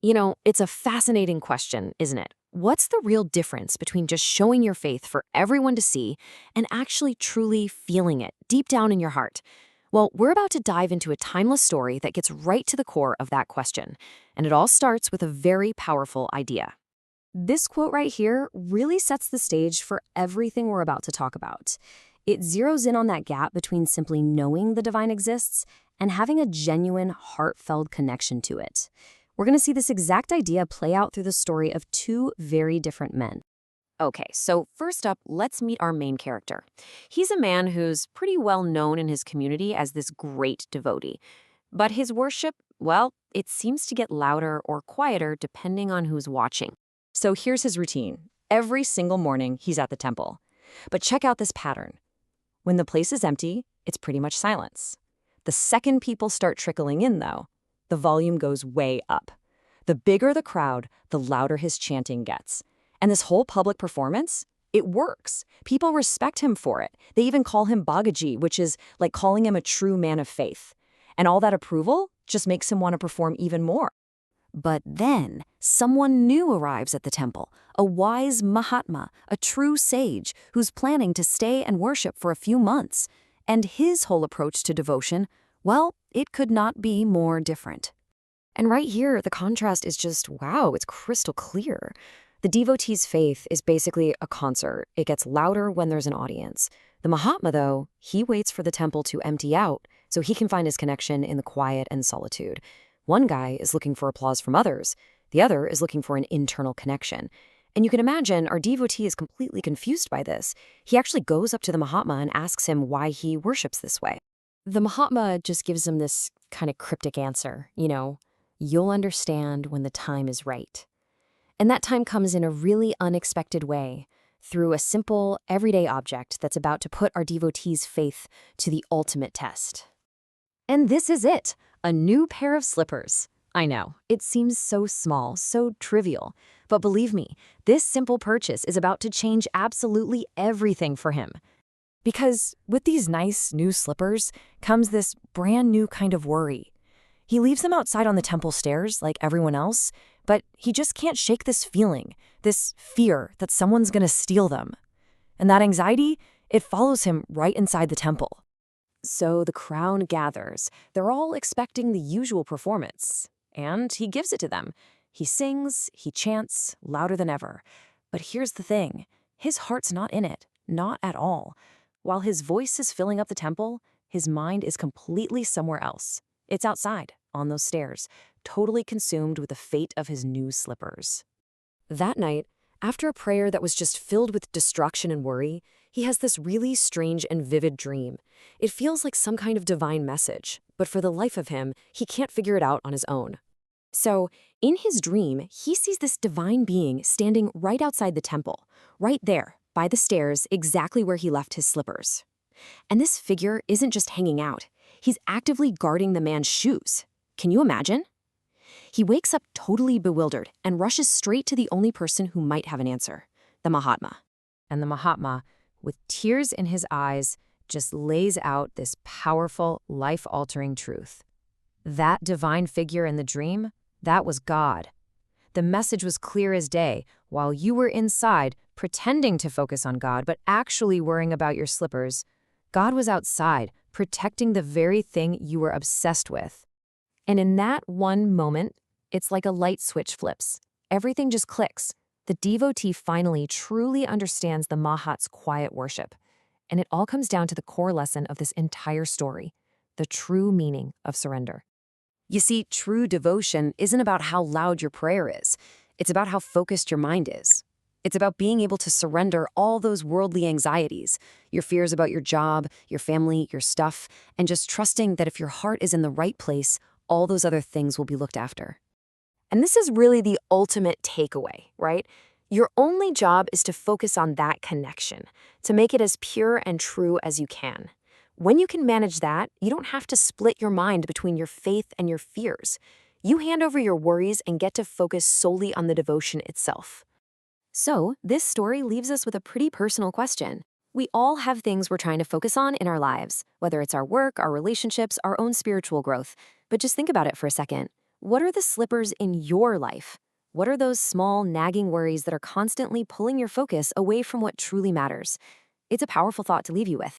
It's a fascinating question, isn't it? What's the real difference between just showing your faith for everyone to see and actually truly feeling it deep down in your heart? Well, we're about to dive into a timeless story that gets right to the core of that question. And it all starts with a very powerful idea. This quote right here really sets the stage for everything we're about to talk about. It zeroes in on that gap between simply knowing the divine exists and having a genuine, heartfelt connection to it. We're going to see this exact idea play out through the story of two very different men. Okay, so first up, let's meet our main character. He's a man who's pretty well known in his community as this great devotee. But his worship, well, it seems to get louder or quieter depending on who's watching. So here's his routine. Every single morning, he's at the temple. But check out this pattern. When the place is empty, it's pretty much silence. The second people start trickling in, though, the volume goes way up. The bigger the crowd, the louder his chanting gets. And this whole public performance, it works. People respect him for it. They even call him Bagaji, which is like calling him a true man of faith. And all that approval just makes him want to perform even more. But then, someone new arrives at the temple, a wise Mahatma, a true sage who's planning to stay and worship for a few months. And his whole approach to devotion, well, it could not be more different. And right here, the contrast is just, wow, it's crystal clear. The devotee's faith is basically a concert. It gets louder when there's an audience. The Mahatma, though, he waits for the temple to empty out so he can find his connection in the quiet and solitude. One guy is looking for applause from others. The other is looking for an internal connection. And you can imagine our devotee is completely confused by this. He actually goes up to the Mahatma and asks him why he worships this way. The Mahatma just gives him this kind of cryptic answer, you'll understand when the time is right. And that time comes in a really unexpected way, through a simple, everyday object that's about to put our devotee's faith to the ultimate test. And this is it, a new pair of slippers. I know, it seems so small, so trivial, but believe me, this simple purchase is about to change absolutely everything for him. Because with these nice new slippers comes this brand new kind of worry. He leaves them outside on the temple stairs like everyone else, but he just can't shake this feeling, this fear that someone's going to steal them. And that anxiety, it follows him right inside the temple. So the crowd gathers. They're all expecting the usual performance. And he gives it to them. He sings, he chants, louder than ever. But here's the thing. His heart's not in it. Not at all. While his voice is filling up the temple, his mind is completely somewhere else. It's outside, on those stairs, totally consumed with the fate of his new slippers. That night, after a prayer that was just filled with destruction and worry, he has this really strange and vivid dream. It feels like some kind of divine message, but for the life of him, he can't figure it out on his own. So, in his dream, he sees this divine being standing right outside the temple, right there, by the stairs, exactly where he left his slippers. And this figure isn't just hanging out. He's actively guarding the man's shoes. Can you imagine? He wakes up totally bewildered and rushes straight to the only person who might have an answer, the Mahatma. And the Mahatma, with tears in his eyes, just lays out this powerful, life-altering truth. That divine figure in the dream, that was God. The message was clear as day. While you were inside, pretending to focus on God, but actually worrying about your slippers, God was outside, protecting the very thing you were obsessed with. And in that one moment, it's like a light switch flips. Everything just clicks. The devotee finally truly understands the Mahat's quiet worship. And it all comes down to the core lesson of this entire story, the true meaning of surrender. You see, true devotion isn't about how loud your prayer is. It's about how focused your mind is. It's about being able to surrender all those worldly anxieties, your fears about your job, your family, your stuff, and just trusting that if your heart is in the right place, all those other things will be looked after. And this is really the ultimate takeaway, right? Your only job is to focus on that connection, to make it as pure and true as you can. When you can manage that, you don't have to split your mind between your faith and your fears. You hand over your worries and get to focus solely on the devotion itself. So, this story leaves us with a pretty personal question. We all have things we're trying to focus on in our lives, whether it's our work, our relationships, our own spiritual growth. But just think about it for a second. What are the slippers in your life? What are those small, nagging worries that are constantly pulling your focus away from what truly matters? It's a powerful thought to leave you with.